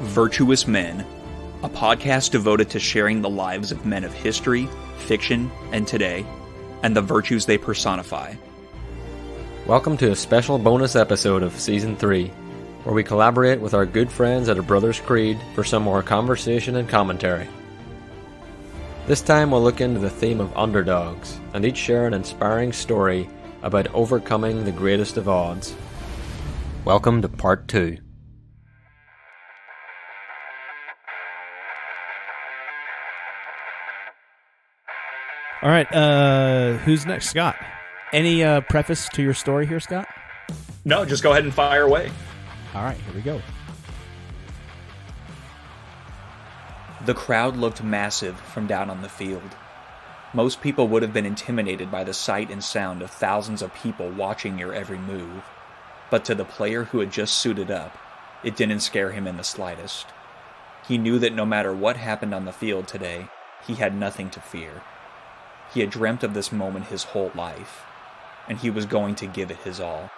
Virtuous Men, a podcast devoted to sharing the lives of men of history, fiction, and today, and the virtues they personify. Welcome to a special bonus episode of Season 3, where we collaborate with our good friends at A Brother's Creed for some more conversation and commentary. This time we'll look into the theme of underdogs, and each share an inspiring story about overcoming the greatest of odds. Welcome to Part 2. All right, who's next? Scott. Any preface to your story here, Scott? No, just go ahead and fire away. All right, here we go. The crowd looked massive from down on the field. Most people would have been intimidated by the sight and sound of thousands of people watching your every move. But to the player who had just suited up, it didn't scare him in the slightest. He knew that no matter what happened on the field today, he had nothing to fear. He had dreamt of this moment his whole life, and he was going to give it his all.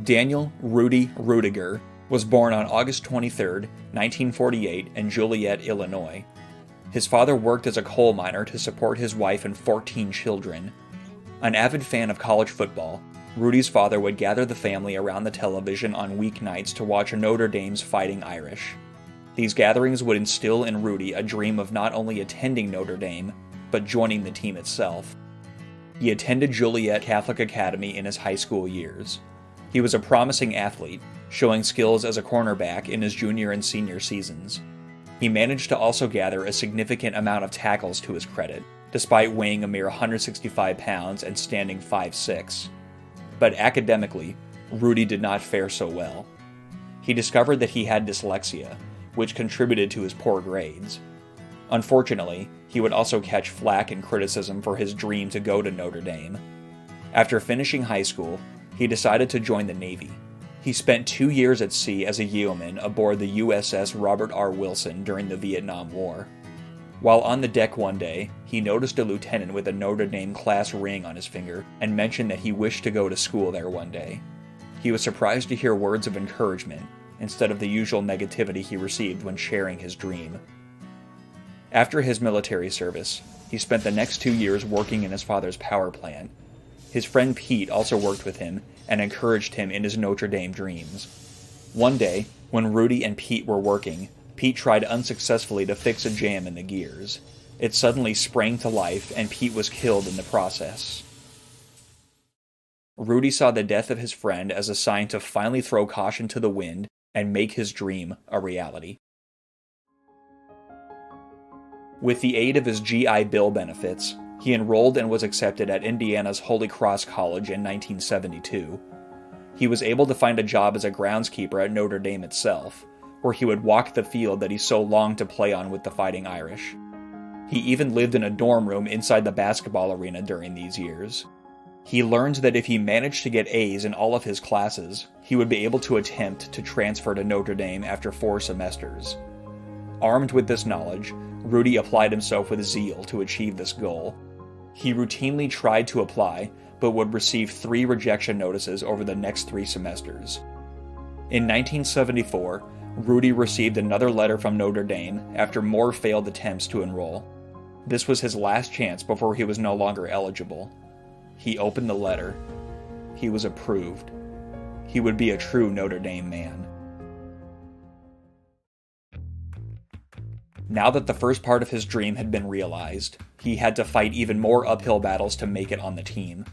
Daniel Rudy Ruettiger was born on August 23, 1948 in Joliet, Illinois. His father worked as a coal miner to support his wife and 14 children. An avid fan of college football, Rudy's father would gather the family around the television on weeknights to watch Notre Dame's Fighting Irish. These gatherings would instill in Rudy a dream of not only attending Notre Dame, but joining the team itself. He attended Joliet Catholic Academy in his high school years. He was a promising athlete, showing skills as a cornerback in his junior and senior seasons. He managed to also gather a significant amount of tackles to his credit, despite weighing a mere 165 pounds and standing 5'6". But academically, Rudy did not fare so well. He discovered that he had dyslexia, which contributed to his poor grades. Unfortunately, he would also catch flack and criticism for his dream to go to Notre Dame. After finishing high school, he decided to join the Navy. He spent 2 years at sea as a yeoman aboard the USS Robert R. Wilson during the Vietnam War. While on the deck one day, he noticed a lieutenant with a Notre Dame class ring on his finger and mentioned that he wished to go to school there one day. He was surprised to hear words of encouragement instead of the usual negativity he received when sharing his dream. After his military service, he spent the next 2 years working in his father's power plant. His friend Pete also worked with him and encouraged him in his Notre Dame dreams. One day, when Rudy and Pete were working, Pete tried unsuccessfully to fix a jam in the gears. It suddenly sprang to life, and Pete was killed in the process. Rudy saw the death of his friend as a sign to finally throw caution to the wind and make his dream a reality. With the aid of his GI Bill benefits, he enrolled and was accepted at Indiana's Holy Cross College in 1972. He was able to find a job as a groundskeeper at Notre Dame itself, where he would walk the field that he so longed to play on with the Fighting Irish. He even lived in a dorm room inside the basketball arena during these years. He learned that if he managed to get A's in all of his classes, he would be able to attempt to transfer to Notre Dame after 4 semesters. Armed with this knowledge, Rudy applied himself with zeal to achieve this goal. He routinely tried to apply, but would receive 3 rejection notices over the next 3 semesters. In 1974, Rudy received another letter from Notre Dame after more failed attempts to enroll. This was his last chance before he was no longer eligible. He opened the letter. He was approved. He would be a true Notre Dame man. Now that the first part of his dream had been realized, he had to fight even more uphill battles to make it on the team.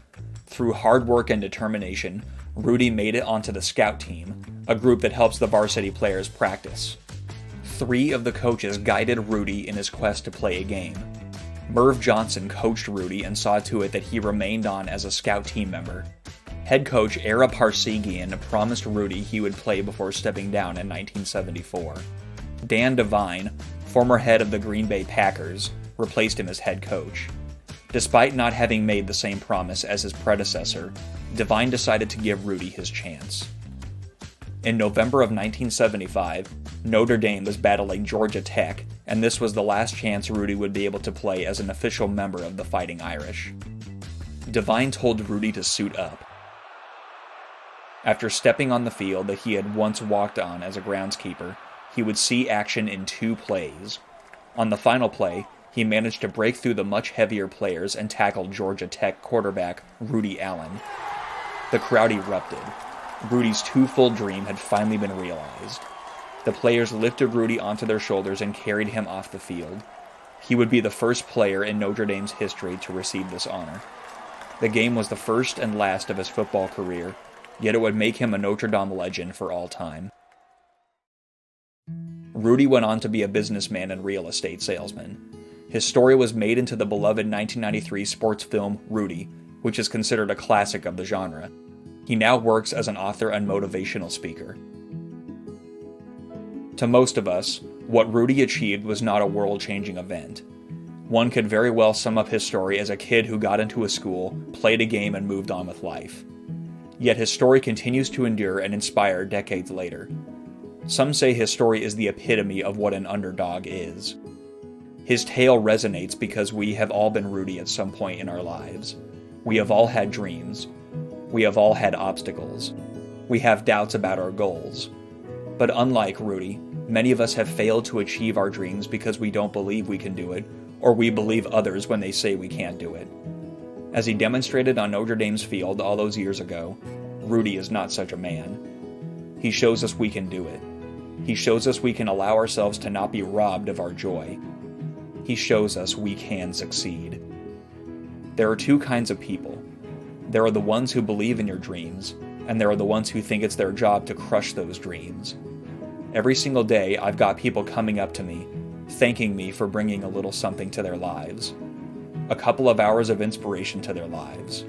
Through hard work and determination, Rudy made it onto the scout team, a group that helps the varsity players practice. 3 of the coaches guided Rudy in his quest to play a game. Merv Johnson coached Rudy and saw to it that he remained on as a scout team member. Head coach Ara Parsegian promised Rudy he would play before stepping down in 1974. Dan Devine, former head of the Green Bay Packers, replaced him as head coach. Despite not having made the same promise as his predecessor, Devine decided to give Rudy his chance. In November of 1975, Notre Dame was battling Georgia Tech, and this was the last chance Rudy would be able to play as an official member of the Fighting Irish. Devine told Rudy to suit up. After stepping on the field that he had once walked on as a groundskeeper, he would see action in 2 plays. On the final play, he managed to break through the much heavier players and tackle Georgia Tech quarterback Rudy Allen. The crowd erupted. Rudy's twofold dream had finally been realized. The players lifted Rudy onto their shoulders and carried him off the field. He would be the first player in Notre Dame's history to receive this honor. The game was the first and last of his football career, yet it would make him a Notre Dame legend for all time. Rudy went on to be a businessman and real estate salesman. His story was made into the beloved 1993 sports film Rudy, which is considered a classic of the genre. He now works as an author and motivational speaker. To most of us, what Rudy achieved was not a world-changing event. One could very well sum up his story as a kid who got into a school, played a game, and moved on with life. Yet his story continues to endure and inspire decades later. Some say his story is the epitome of what an underdog is. His tale resonates because we have all been Rudy at some point in our lives. We have all had dreams. We have all had obstacles. We have doubts about our goals. But unlike Rudy, many of us have failed to achieve our dreams because we don't believe we can do it, or we believe others when they say we can't do it. As he demonstrated on Notre Dame's field all those years ago, Rudy is not such a man. He shows us we can do it. He shows us we can allow ourselves to not be robbed of our joy. He shows us we can succeed. There are 2 kinds of people. There are the ones who believe in your dreams, and there are the ones who think it's their job to crush those dreams. Every single day, I've got people coming up to me, thanking me for bringing a little something to their lives. A couple of hours of inspiration to their lives.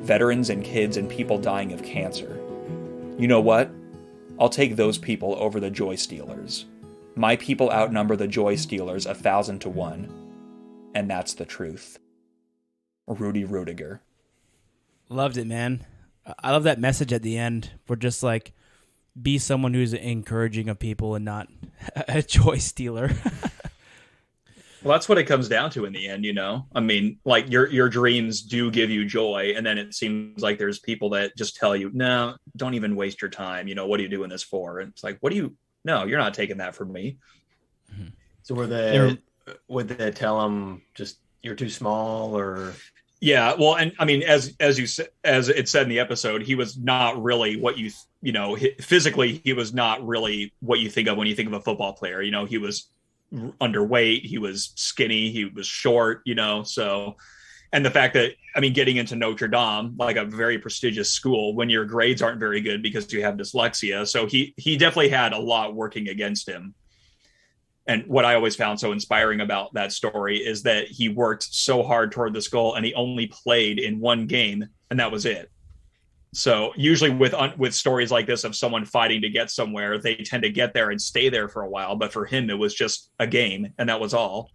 Veterans and kids and people dying of cancer. You know what? I'll take those people over the joy stealers. My people outnumber the joy stealers 1,000 to 1. And that's the truth. Rudy Ruettiger. Loved it, man. I love that message at the end. We're just like, be someone who's encouraging of people and not a joy stealer. Well, that's what it comes down to in the end, you know? I mean, like your dreams do give you joy, and then it seems like there's people that just tell you, no, don't even waste your time. You know, what are you doing this for? And it's like, no, you're not taking that from me. So would they tell them just, you're too small, or? Yeah, well, and I mean, as it said in the episode, he was not really what physically, he was not really what you think of when you think of a football player. You know, he was underweight, he was skinny, he was short, you know, so, and the fact that, I mean, getting into Notre Dame, like a very prestigious school, when your grades aren't very good because you have dyslexia, so he definitely had a lot working against him. And what I always found so inspiring about that story is that he worked so hard toward this goal, and he only played in 1 game, and that was it. So usually with stories like this of someone fighting to get somewhere, they tend to get there and stay there for a while. But for him, it was just a game, and that was all.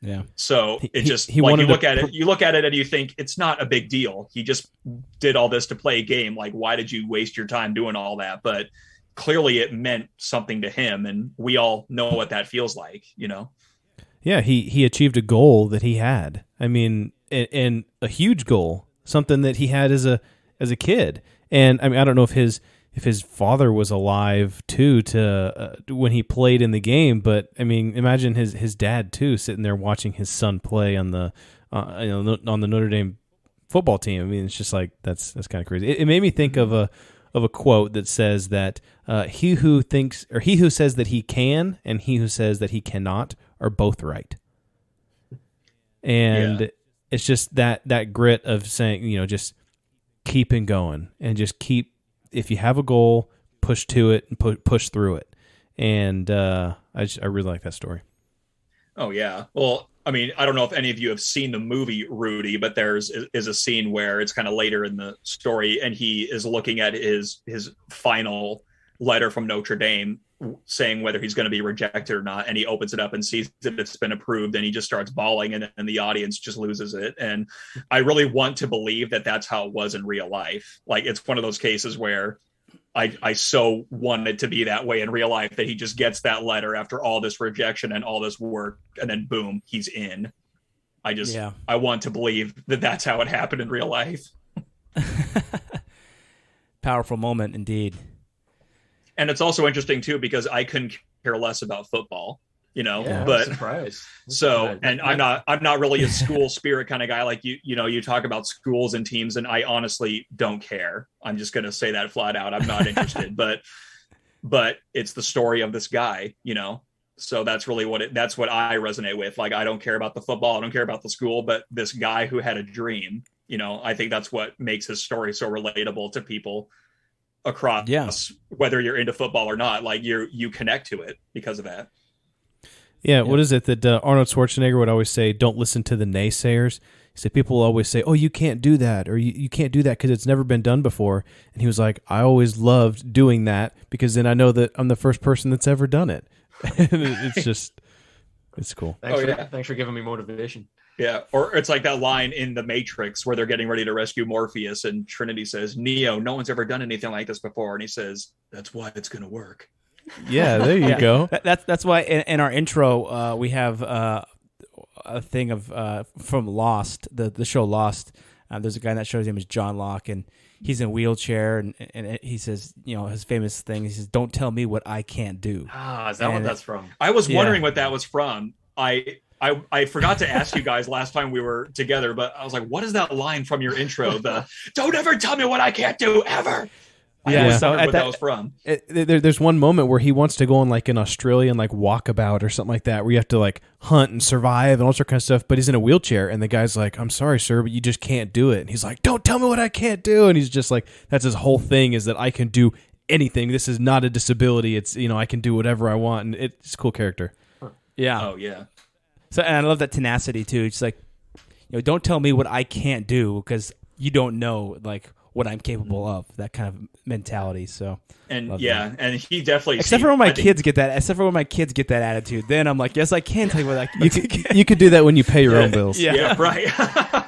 Yeah. So you look at it and you think it's not a big deal. He just did all this to play a game. Like, why did you waste your time doing all that? But clearly it meant something to him, and we all know what that feels like, you know? Yeah, he achieved a goal that he had. I mean, and a huge goal, something that he had as a kid. And I mean, I don't know if his father was alive too when he played in the game, but I mean, imagine his dad too sitting there watching his son play on the Notre Dame football team. I mean, it's just like that's kind of crazy. It made me think of a quote that says that he who says that he can and he who says that he cannot are both right. And it's just that grit of saying, you know, just keeping going and just if you have a goal, push to it and push through it. And I really like that story. Oh yeah. Well, I mean, I don't know if any of you have seen the movie Rudy, but there's a scene where it's kind of later in the story, and he is looking at his final letter from Notre Dame saying whether he's going to be rejected or not, and he opens it up and sees that it's been approved, and he just starts bawling, and the audience just loses it. And I really want to believe that that's how it was in real life. Like, it's one of those cases where I so want it to be that way in real life, that he just gets that letter after all this rejection and all this work, and then boom, he's in. I want to believe that that's how it happened in real life. Powerful moment indeed. And it's also interesting too because I couldn't care less about football, Yeah, but surprise. so, and I'm not really a school spirit kind of guy. Like you talk about schools and teams, and I honestly don't care. I'm just going to say that flat out. I'm not interested, but it's the story of this guy, so that's really that's what I resonate with. Like, I don't care about the football. I don't care about the school, but this guy who had a dream, I think that's what makes his story so relatable to people across, whether you're into football or not. Like, you connect to it because of that. Yeah, what is it that Arnold Schwarzenegger would always say? Don't listen to the naysayers. He said people will always say, "Oh, you can't do that," or "You can't do that because it's never been done before." And he was like, "I always loved doing that because then I know that I'm the first person that's ever done it." It's cool. Thanks for giving me motivation. Yeah, or it's like that line in The Matrix where they're getting ready to rescue Morpheus, and Trinity says, "Neo, no one's ever done anything like this before," and he says, "That's why it's going to work." Yeah, there you go. That's why in our intro we have a thing of from Lost, the show Lost. There's a guy in that show, his name is John Locke, and he's in a wheelchair, and he says, his famous thing, he says, "Don't tell me what I can't do." Is that what that's from? I was wondering what that was from. I forgot to ask you guys last time we were together, but I was like, what is that line from your intro? The "Don't ever tell me what I can't do, ever." Yeah, so what that was from. There's one moment where he wants to go on like an Australian like walkabout or something like that, where you have to like hunt and survive and all sorts of kind of stuff. But he's in a wheelchair, and the guy's like, "I'm sorry, sir, but you just can't do it." And he's like, "Don't tell me what I can't do." And he's just like, that's his whole thing, is that I can do anything. This is not a disability. It's I can do whatever I want, and it's a cool character. Yeah. Oh yeah. So, and I love that tenacity too. It's like, don't tell me what I can't do because you don't know like what I'm capable of. That kind of mentality. So, and and he definitely. Except for when my kids get that. Except for when my kids get that attitude, then I'm like, yes, I can tell you what I can. You could do that when you pay your own bills. Yeah, right.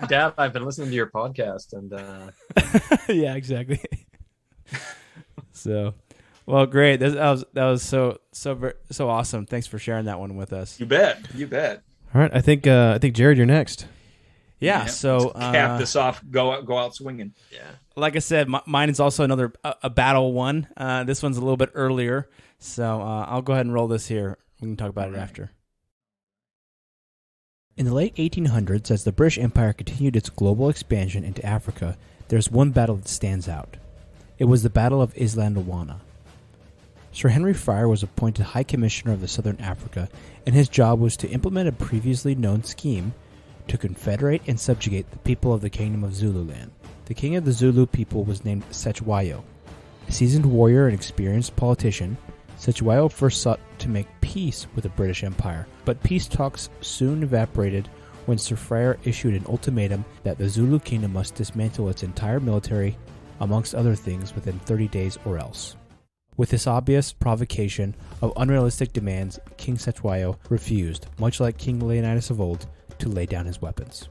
Dad, I've been listening to your podcast, and yeah, exactly. So, well, great. That was so awesome. Thanks for sharing that one with us. You bet. All right, I think Jared, you're next. Yeah. So cap this off. Go out swinging. yeah. Like I said, mine is also another a battle one. This one's a little bit earlier, so I'll go ahead and roll this here. We can talk about it after. In the late 1800s, as the British Empire continued its global expansion into Africa, there's one battle that stands out. It was the Battle of Isandlwana. Sir Henry Frere was appointed High Commissioner of the Southern Africa, and his job was to implement a previously known scheme to confederate and subjugate the people of the Kingdom of Zululand. The king of the Zulu people was named Cetshwayo. A seasoned warrior and experienced politician, Cetshwayo first sought to make peace with the British Empire, but peace talks soon evaporated when Sir Frere issued an ultimatum that the Zulu Kingdom must dismantle its entire military, amongst other things, within 30 days or else. With this obvious provocation of unrealistic demands, King Cetshwayo refused, much like King Leonidas of old, to lay down his weapons.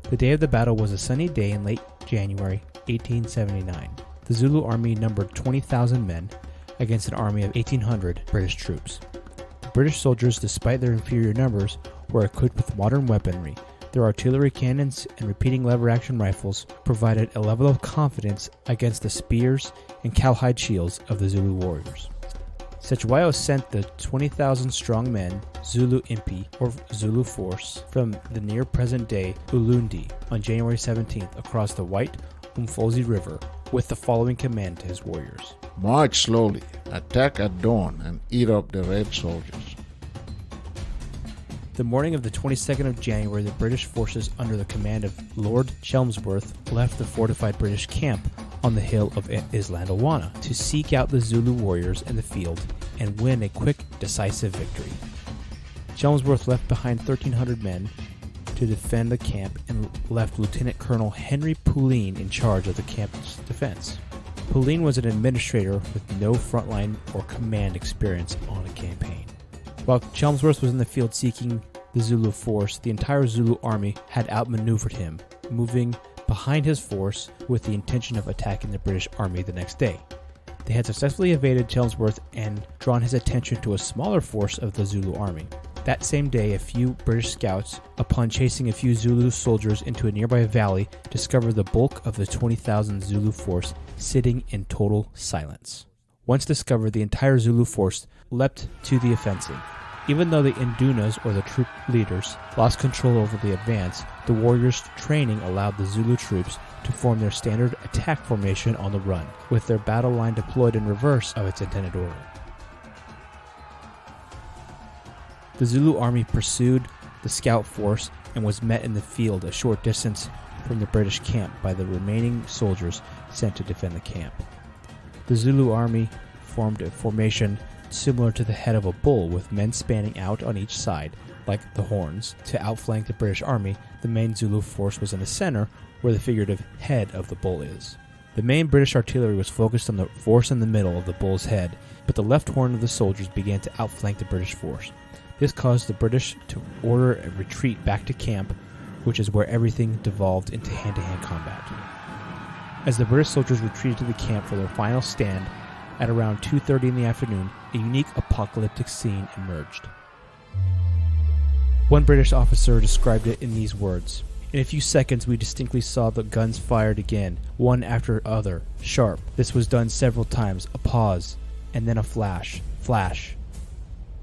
The day of the battle was a sunny day in late January 1879. The Zulu army numbered 20,000 men against an army of 1,800 British troops. The British soldiers, despite their inferior numbers, were equipped with modern weaponry. Their artillery cannons and repeating lever-action rifles provided a level of confidence against the spears and cowhide shields of the Zulu warriors. Cetshwayo sent the 20,000-strong men, Zulu Impi, or Zulu Force, from the near present-day Ulundi on January 17th across the White Umfozi River with the following command to his warriors. March slowly, attack at dawn, and eat up the red soldiers. The morning of the 22nd of January, the British forces under the command of Lord Chelmsford left the fortified British camp on the hill of Isandlwana to seek out the Zulu warriors in the field and win a quick, decisive victory. Chelmsford left behind 1,300 men to defend the camp and left Lieutenant Colonel Henry Pouline in charge of the camp's defense. Pouline was an administrator with no frontline or command experience on a campaign. While Chelmsford was in the field seeking the Zulu force, the entire Zulu army had outmaneuvered him, moving behind his force with the intention of attacking the British army the next day. They had successfully evaded Chelmsford and drawn his attention to a smaller force of the Zulu army. That same day, a few British scouts, upon chasing a few Zulu soldiers into a nearby valley, discovered the bulk of the 20,000 Zulu force sitting in total silence. Once discovered, the entire Zulu force leapt to the offensive. Even though the Indunas, or the troop leaders, lost control over the advance, the warriors' training allowed the Zulu troops to form their standard attack formation on the run, with their battle line deployed in reverse of its intended order. The Zulu army pursued the scout force and was met in the field a short distance from the British camp by the remaining soldiers sent to defend the camp. The Zulu army formed a formation similar to the head of a bull, with men spanning out on each side, like the horns, to outflank the British army. The main Zulu force was in the center, where the figurative head of the bull is. The main British artillery was focused on the force in the middle of the bull's head, but the left horn of the soldiers began to outflank the British force. This caused the British to order a retreat back to camp, which is where everything devolved into hand-to-hand combat. As the British soldiers retreated to the camp for their final stand, at around 2:30 in the afternoon, a unique apocalyptic scene emerged. One British officer described it in these words: "In a few seconds we distinctly saw the guns fired again, one after other, sharp. This was done several times, a pause, and then a flash.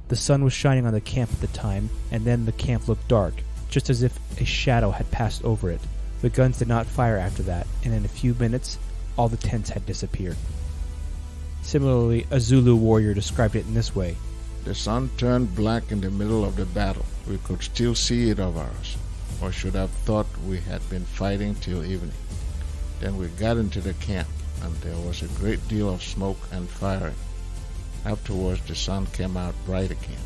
The sun was shining on the camp at the time, and then the camp looked dark, just as if a shadow had passed over it. The guns did not fire after that, and in a few minutes all the tents had disappeared." Similarly, a Zulu warrior described it in this way: The sun turned black in the middle of the battle. We could still see it over us, or should have thought we had been fighting till evening. Then we got into the camp, and there was a great deal of smoke and firing. Afterwards, the sun came out bright again.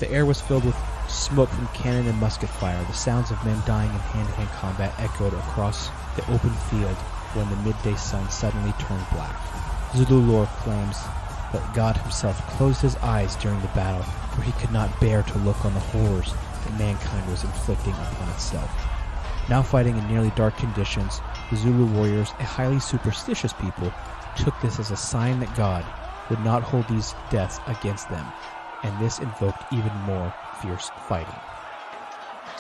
The air was filled with smoke from cannon and musket fire. The sounds of men dying in hand-to-hand combat echoed across the open field when the midday sun suddenly turned black. Zulu lore claims that God himself closed his eyes during the battle, for he could not bear to look on the horrors that mankind was inflicting upon itself. Now fighting in nearly dark conditions, the Zulu warriors, a highly superstitious people, took this as a sign that God would not hold these deaths against them, and this invoked even more fierce fighting.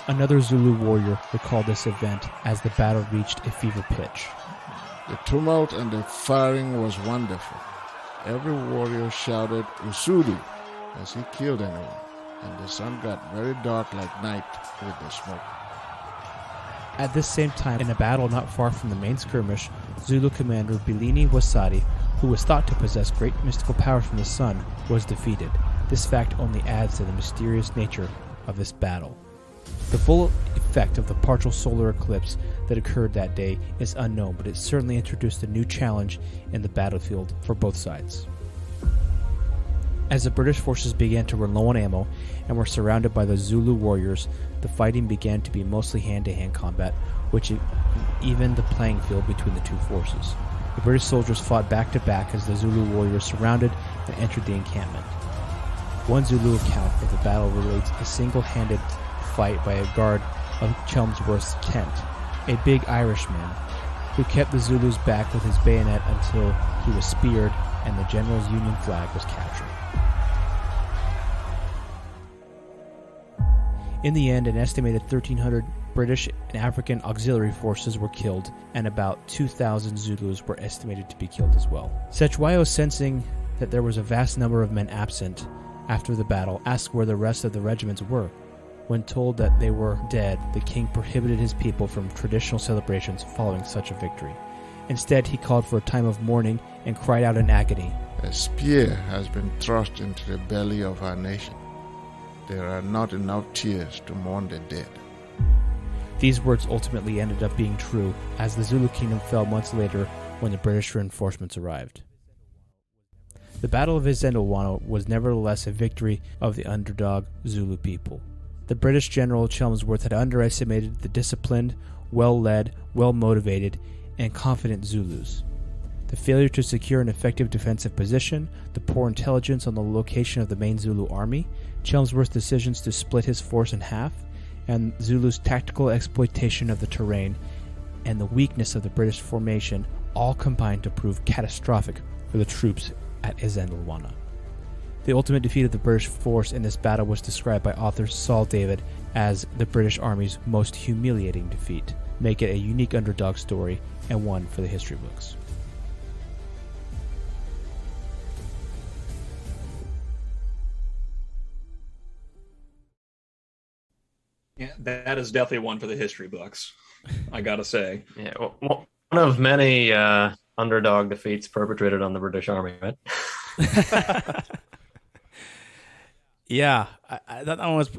Another Zulu warrior recalled this event as the battle reached a fever pitch. The tumult and the firing was wonderful. Every warrior shouted "Usudu" as he killed anyone, and the sun got very dark like night with the smoke. At this same time, in a battle not far from the main skirmish, Zulu commander Bilini Wasadi, who was thought to possess great mystical powers from the sun, was defeated. This fact only adds to the mysterious nature of this battle. The full effect of the partial solar eclipse that occurred that day is unknown, but it certainly introduced a new challenge in the battlefield for both sides. As the British forces began to run low on ammo and were surrounded by the Zulu warriors, the fighting began to be mostly hand-to-hand combat, which evened the playing field between the two forces. The British soldiers fought back-to-back as the Zulu warriors surrounded and entered the encampment. One Zulu account of the battle relates a single-handed fight by a guard of Chelmsworth's tent, a big Irishman, who kept the Zulus back with his bayonet until he was speared and the general's Union flag was captured. In the end, an estimated 1,300 British and African auxiliary forces were killed, and about 2,000 Zulus were estimated to be killed as well. Cetshwayo, sensing that there was a vast number of men absent after the battle, asked where the rest of the regiments were. When told that they were dead, the king prohibited his people from traditional celebrations following such a victory. Instead, he called for a time of mourning and cried out in agony, "A spear has been thrust into the belly of our nation. There are not enough tears to mourn the dead." These words ultimately ended up being true, as the Zulu Kingdom fell months later when the British reinforcements arrived. The Battle of Isandlwana was nevertheless a victory of the underdog Zulu people. The British General Chelmsworth had underestimated the disciplined, well-led, well-motivated, and confident Zulus. The failure to secure an effective defensive position, the poor intelligence on the location of the main Zulu army, Chelmsworth's decisions to split his force in half, and Zulu's tactical exploitation of the terrain, and the weakness of the British formation all combined to prove catastrophic for the troops at Isandlwana. The ultimate defeat of the British force in this battle was described by author Saul David as the British Army's most humiliating defeat, making it a unique underdog story and one for the history books. Yeah, that is definitely one for the history books, I gotta say. Yeah, well, one of many underdog defeats perpetrated on the British Army, right? Yeah, that one was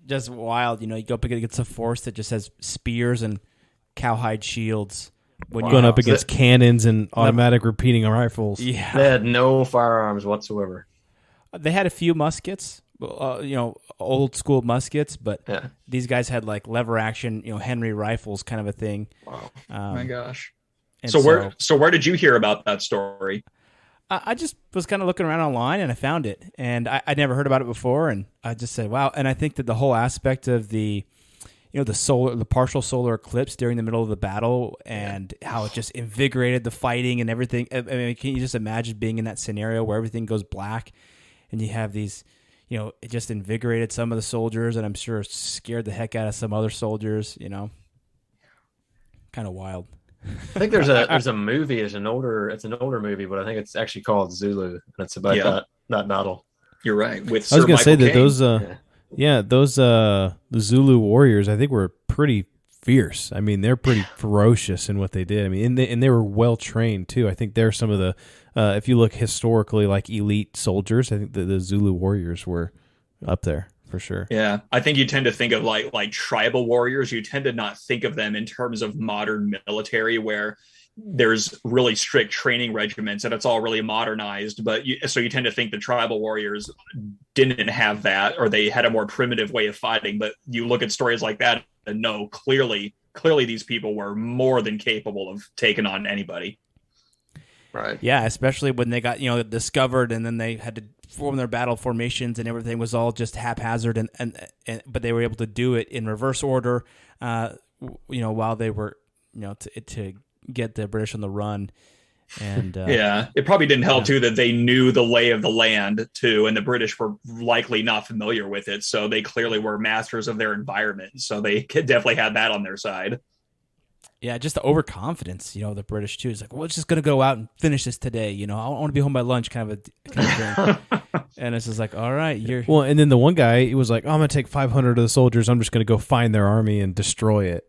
just wild. You go up against a force that just has spears and cowhide shields. Going up against cannons and automatic repeating rifles. Yeah, They had no firearms whatsoever. they had a few muskets, old school muskets, but Yeah. these guys had like lever action, Henry rifles kind of a thing. Wow. Oh my gosh. And So where did you hear about that story? I just was kind of looking around online and I found it, and I'd never heard about it before, and I just said, wow. And I think that the whole aspect of the partial solar eclipse during the middle of the battle and how it just invigorated the fighting and everything. I mean, can you just imagine being in that scenario where everything goes black and you have these, it just invigorated some of the soldiers, and I'm sure scared the heck out of some other soldiers, kind of wild. I think there's a movie. It's an older movie, but I think it's actually called Zulu, and it's about that battle. You're right. With I was going to say that those the Zulu warriors, I think, were pretty fierce. I mean, they're pretty ferocious in what they did. I mean, and they were well trained too. I think they're some of the if you look historically, like elite soldiers, I think the Zulu warriors were up there for sure. Yeah, I think you tend to think of like tribal warriors. You tend to not think of them in terms of modern military, where there's really strict training regiments and it's all really modernized. But so you tend to think the tribal warriors didn't have that, or they had a more primitive way of fighting. But you look at stories like that and know clearly these people were more than capable of taking on anybody. Right. Yeah, especially when they got discovered, and then they had to form their battle formations, and everything was all just haphazard, and but they were able to do it in reverse order, while they were to get the British on the run. And yeah, it probably didn't help too that they knew the lay of the land too, and the British were likely not familiar with it, so they clearly were masters of their environment, so they definitely had that on their side. Yeah, just the overconfidence, the British too. It's like, well, it's just going to go out and finish this today. I want to be home by lunch kind of thing. And it's just like, all right, you're... Well, and then the one guy, he was like, I'm going to take 500 of the soldiers. I'm just going to go find their army and destroy it.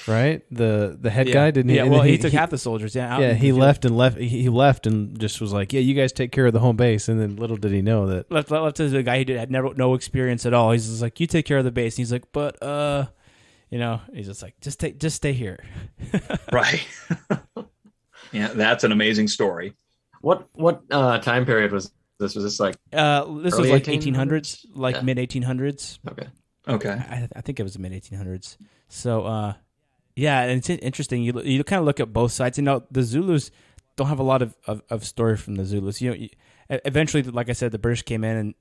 Right? The head guy, didn't he? Yeah, well, he took half the soldiers. Yeah, he left and just was like, yeah, you guys take care of the home base. And then little did he know that... Left to the guy who had no experience at all. He's just like, you take care of the base. And he's like, but... he's just like, just stay here. Right. Yeah, that's an amazing story. What time period was this? Was this like this was like 1800s, like mid 1800s. Okay. I think it was the mid 1800s. So and it's interesting. You kind of look at both sides. The Zulus don't have a lot of story from the Zulus. Eventually, like I said, the British came in and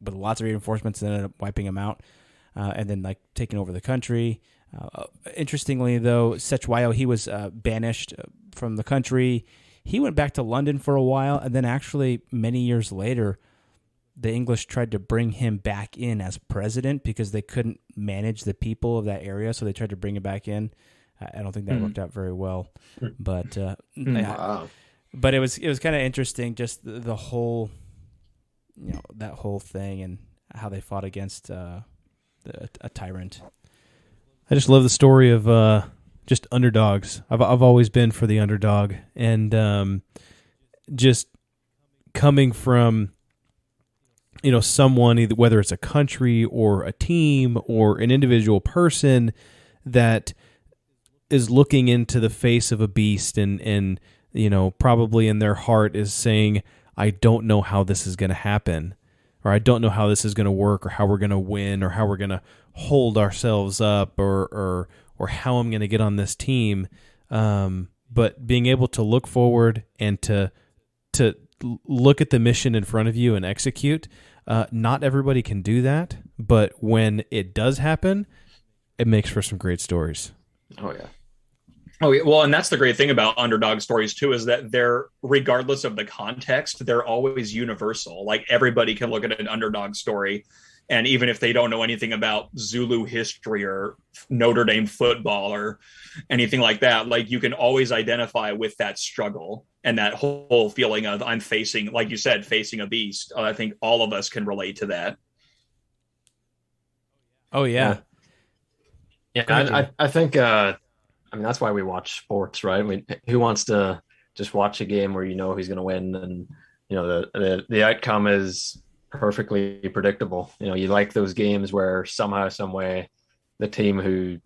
with lots of reinforcements and ended up wiping them out. And then taking over the country. Interestingly, though, Cetewayo, he was banished from the country. He went back to London for a while, and then actually many years later, the English tried to bring him back in as president because they couldn't manage the people of that area, so they tried to bring him back in. I don't think that worked out very well, but Wow. But it was kind of interesting, just the whole, that whole thing and how they fought against a tyrant. I just love the story of just underdogs. I've always been for the underdog, and just coming from someone, either whether it's a country or a team or an individual person that is looking into the face of a beast and probably in their heart is saying, I don't know how this is going to happen, or I don't know how this is going to work, or how we're going to win, or how we're going to hold ourselves up, or how I'm going to get on this team. But being able to look forward and to look at the mission in front of you and execute, not everybody can do that. But when it does happen, it makes for some great stories. Oh yeah. Oh, yeah, well, and that's the great thing about underdog stories too, is that they're, regardless of the context, they're always universal. Like everybody can look at an underdog story, and even if they don't know anything about Zulu history or Notre Dame football or anything like that, like you can always identify with that struggle and that whole feeling of I'm facing, like you said, facing a beast. I think all of us can relate to that. Oh yeah. Yeah, I think I mean that's why we watch sports, right? I mean, who wants to just watch a game where you know who's going to win and you know the outcome is perfectly predictable. You know, you like those games where somehow, some way, the team who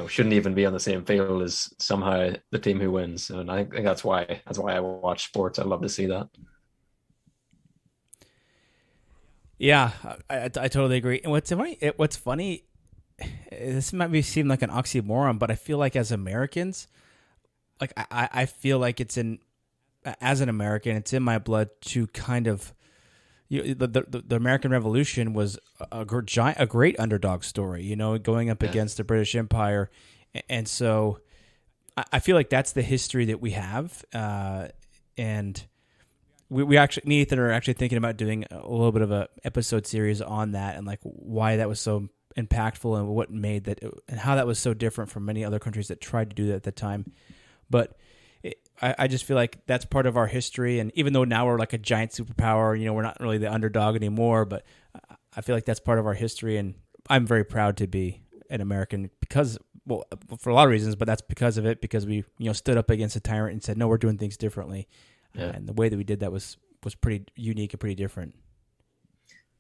shouldn't even be on the same field is somehow the team who wins, and I think that's why I watch sports. I love to see that. Yeah, I totally agree. And what's funny, this might seem like an oxymoron, but I feel like as Americans, like I feel like as an American, it's in my blood to kind of, the American Revolution was a great underdog story, going up against the British Empire. And so I feel like that's the history that we have. And we actually, me and Ethan are actually thinking about doing a little bit of a episode series on that and like why that was so impactful and what made that and how that was so different from many other countries that tried to do that at the time. But I just feel like that's part of our history. And even though now we're like a giant superpower, we're not really the underdog anymore, but I feel like that's part of our history. And I'm very proud to be an American because, well, for a lot of reasons, but that's because of it, because we, stood up against a tyrant and said, no, we're doing things differently. Yeah. And the way that we did that was pretty unique and pretty different.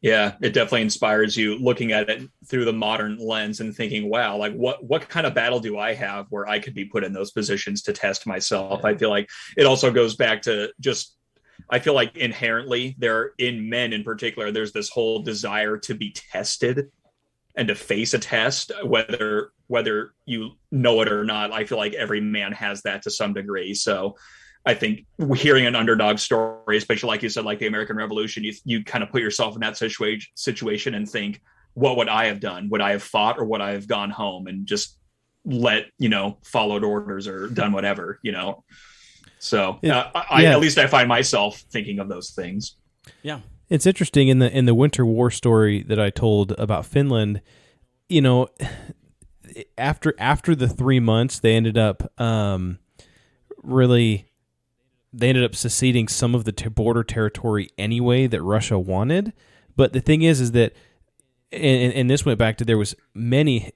Yeah, it definitely inspires you looking at it through the modern lens and thinking, wow, like what kind of battle do I have where I could be put in those positions to test myself? Yeah. I feel like it also goes back to just, I feel like inherently there in men in particular, there's this whole desire to be tested and to face a test, whether you know it or not. I feel like every man has that to some degree. So I think hearing an underdog story, especially like you said, like the American Revolution, you kind of put yourself in that situation and think, what would I have done? Would I have fought or would I have gone home and just followed orders or done whatever, So at least I find myself thinking of those things. Yeah. It's interesting in the Winter War story that I told about Finland, after the 3 months, they ended up seceding some of the border territory anyway that Russia wanted. But the thing is that, and this went back to, there was many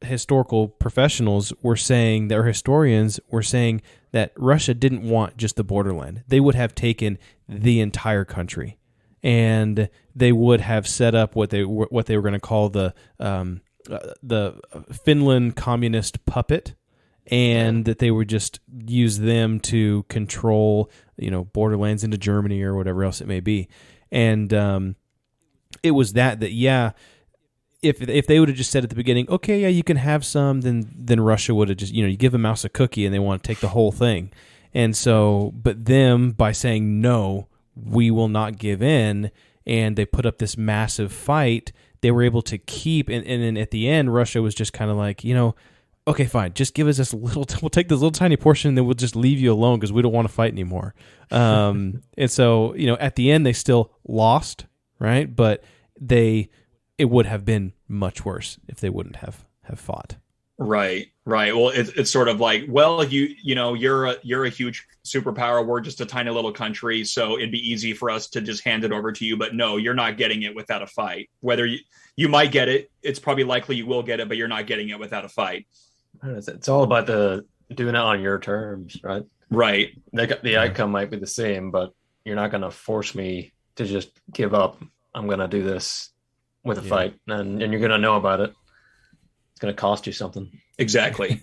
historical professionals were saying, or historians were saying, that Russia didn't want just the borderland. They would have taken the entire country, and they would have set up what they were going to call the Finland communist puppet, and that they would just use them to control, borderlands into Germany or whatever else it may be. And it was that if they would have just said at the beginning, okay, yeah, you can have some, then Russia would have just, you give a mouse a cookie and they want to take the whole thing. And so, but them, by saying, no, we will not give in, and they put up this massive fight, they were able to keep, and then at the end, Russia was just kind of like, okay, fine, just give us this little, we'll take this little tiny portion and then we'll just leave you alone because we don't want to fight anymore. And so, at the end, they still lost, right? But it would have been much worse if they wouldn't have fought. Right. Well, it's sort of like, well, you're a huge superpower. We're just a tiny little country, so it'd be easy for us to just hand it over to you. But no, you're not getting it without a fight. Whether you might get it, it's probably likely you will get it, but you're not getting it without a fight. It's all about doing it on your terms, right? Right. The outcome might be the same, but you're not going to force me to just give up. I'm going to do this with a fight, and you're going to know about it. It's going to cost you something. Exactly.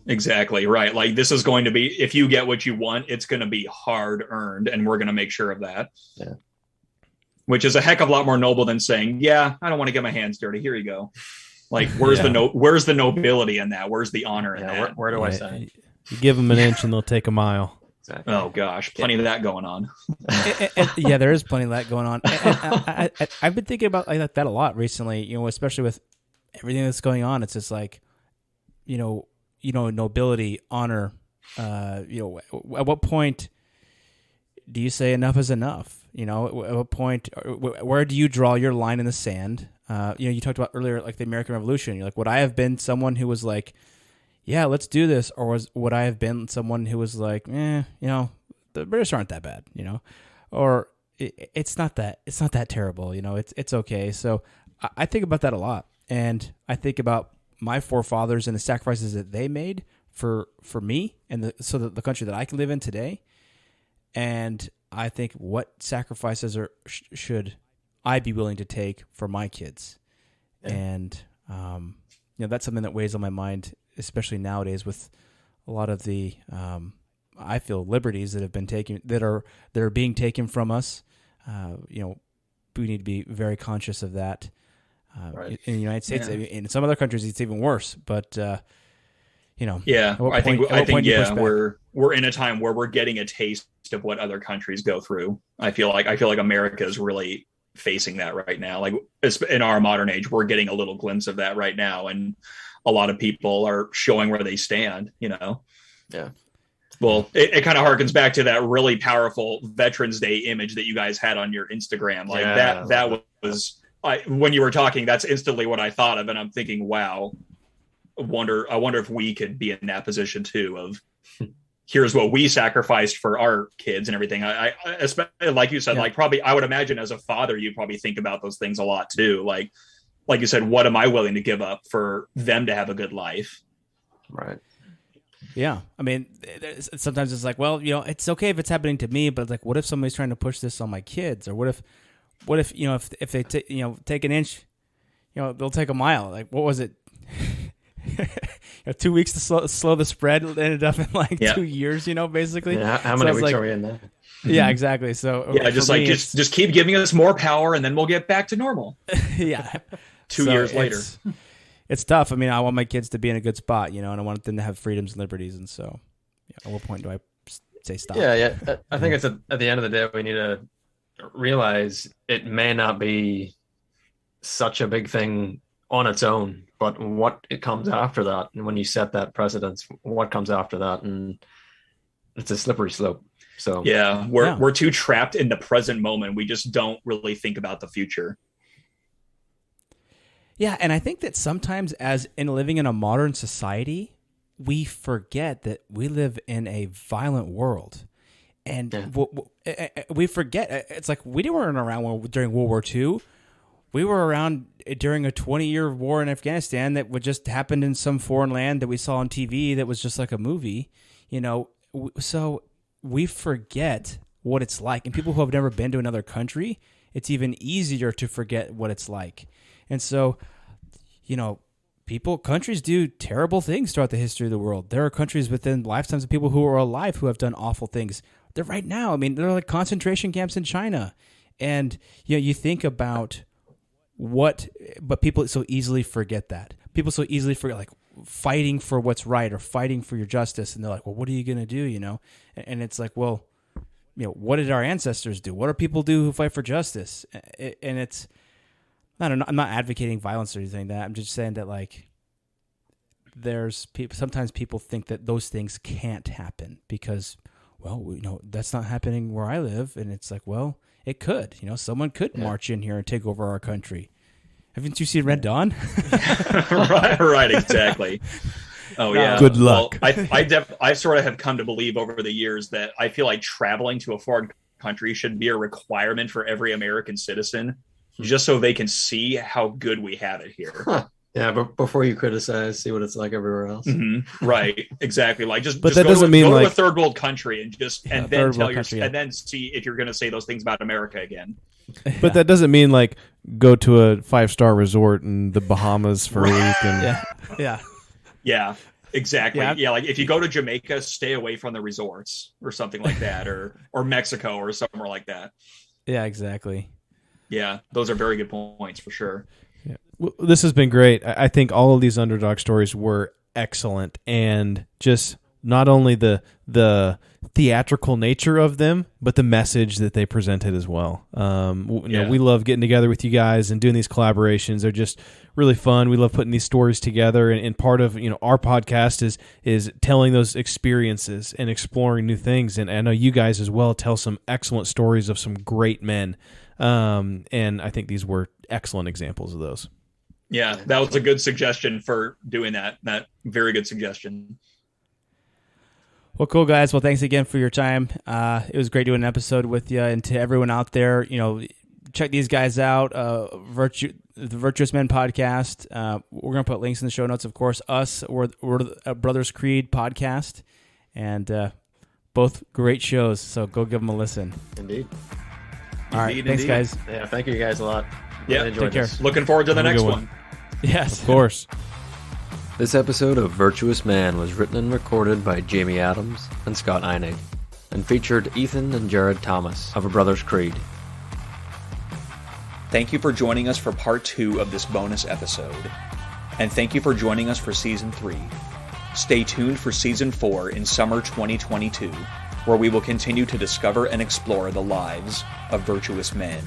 Exactly. Right. Like, this is going to be, if you get what you want, it's going to be hard earned, and we're going to make sure of that. Yeah. Which is a heck of a lot more noble than saying, yeah, I don't want to get my hands dirty. Here you go. Like, where's the nobility in that? Where's the honor in that? Where do I sign? You give them an inch and they'll take a mile. Exactly. Oh gosh, plenty of that going on. Yeah, there is plenty of that going on. I've been thinking about like that a lot recently. Especially with everything that's going on. It's just like, you nobility, honor. At what point do you say enough is enough? At what point, where do you draw your line in the sand? You talked about earlier, like the American Revolution. You're like, would I have been someone who was like, yeah, let's do this, or would I have been someone who was like, the British aren't that bad, or it's not that terrible, it's okay. So I think about that a lot, and I think about my forefathers and the sacrifices that they made for me and so that the country that I can live in today, and I think what sacrifices should I be willing to take for my kids, and that's something that weighs on my mind, especially nowadays with a lot of the I feel liberties that have been taken that are being taken from us. We need to be very conscious of that. Right. In the United States, in some other countries, it's even worse. But I think we're in a time where we're getting a taste of what other countries go through. I feel like America is really facing that right now. Like in our modern age, we're getting a little glimpse of that right now, and a lot of people are showing where they stand. Yeah. Well, it kind of harkens back to that really powerful Veterans Day image that you guys had on your Instagram. Like that was when you were talking, that's instantly what I thought of. And I'm thinking, wow, I wonder if we could be in that position too, of here's what we sacrificed for our kids and everything. I especially, like you said, like probably, I would imagine as a father, you probably think about those things a lot too. Like you said, what am I willing to give up for them to have a good life? Right. Yeah. I mean, sometimes it's like, well, it's okay if it's happening to me, but it's like, what if somebody's trying to push this on my kids? Or what if if they take an inch, they'll take a mile. Like, what was it? 2 weeks to slow the spread ended up in 2 years, basically. Yeah, how many weeks are we in that? Yeah, exactly. So just keep giving us more power, and then we'll get back to normal. Yeah. 2 years later. It's tough. I mean, I want my kids to be in a good spot, and I want them to have freedoms and liberties. And so, at what point do I say stop? Yeah. I think it's at the end of the day, we need to realize it may not be such a big thing on its own, but what it comes after that, and when you set that precedence, what comes after that, and it's a slippery slope. So we're too trapped in the present moment. We just don't really think about the future. Yeah, and I think that sometimes as in living in a modern society, we forget that we live in a violent world. And we forget, it's like we weren't around during World War II. We were around during a 20-year war in Afghanistan that would just happened in some foreign land that we saw on TV that was just like a movie, So we forget what it's like. And people who have never been to another country, it's even easier to forget what it's like. And so, countries do terrible things throughout the history of the world. There are countries within lifetimes of people who are alive who have done awful things. They're right now. I mean, there are like concentration camps in China. And, you think about but people so easily forget that. People so easily forget, like, fighting for what's right or fighting for your justice. And they're like, well, what are you going to do, And it's like, well, what did our ancestors do? What do people do who fight for justice? And it's... I'm not advocating violence or anything like that. I'm just saying that, like, there's people. Sometimes people think that those things can't happen because, well, that's not happening where I live, and it's like, well, it could. Someone could march in here and take over our country. Haven't you seen Red Dawn? right, exactly. Oh yeah. Good luck. Well, I sort of have come to believe over the years that I feel like traveling to a foreign country should be a requirement for every American citizen. Just so they can see how good we have it here. Yeah, but before you criticize, see what it's like everywhere else. Mm-hmm. Right, exactly. Like but that doesn't mean go like to a third world country and then see if you're going to say those things about America again. But that doesn't mean like go to a 5-star resort in the Bahamas for a week and yeah. Exactly. Yeah, like if you go to Jamaica, stay away from the resorts or something like that, or Mexico or somewhere like that. Yeah, exactly. Yeah, those are very good points for sure. Yeah. Well, this has been great. I think all of these underdog stories were excellent, and just not only the theatrical nature of them, but the message that they presented as well. We love getting together with you guys and doing these collaborations. They're just really fun. We love putting these stories together, and part of our podcast is telling those experiences and exploring new things. And I know you guys as well tell some excellent stories of some great men, and I think these were excellent examples of those. Yeah, that was a good suggestion for doing that. That very good suggestion. Well, cool, guys. Well, thanks again for your time. It was great doing an episode with you. And to everyone out there, check these guys out. The Virtuous Men podcast. We're going to put links in the show notes, of course. We're the Brothers Creed podcast. And both great shows, so go give them a listen. Indeed. All right, thanks, guys. Yeah, thank you guys a lot. Yeah, take care. Looking forward to the next one. Yes. Of course. This episode of Virtuous Man was written and recorded by Jamie Adams and Scott Einig, and featured Ethan and Jared Thomas of A Brothers Creed. Thank you for joining us for part 2 of this bonus episode. And thank you for joining us for Season 3. Stay tuned for Season 4 in summer 2022, where we will continue to discover and explore the lives of virtuous men.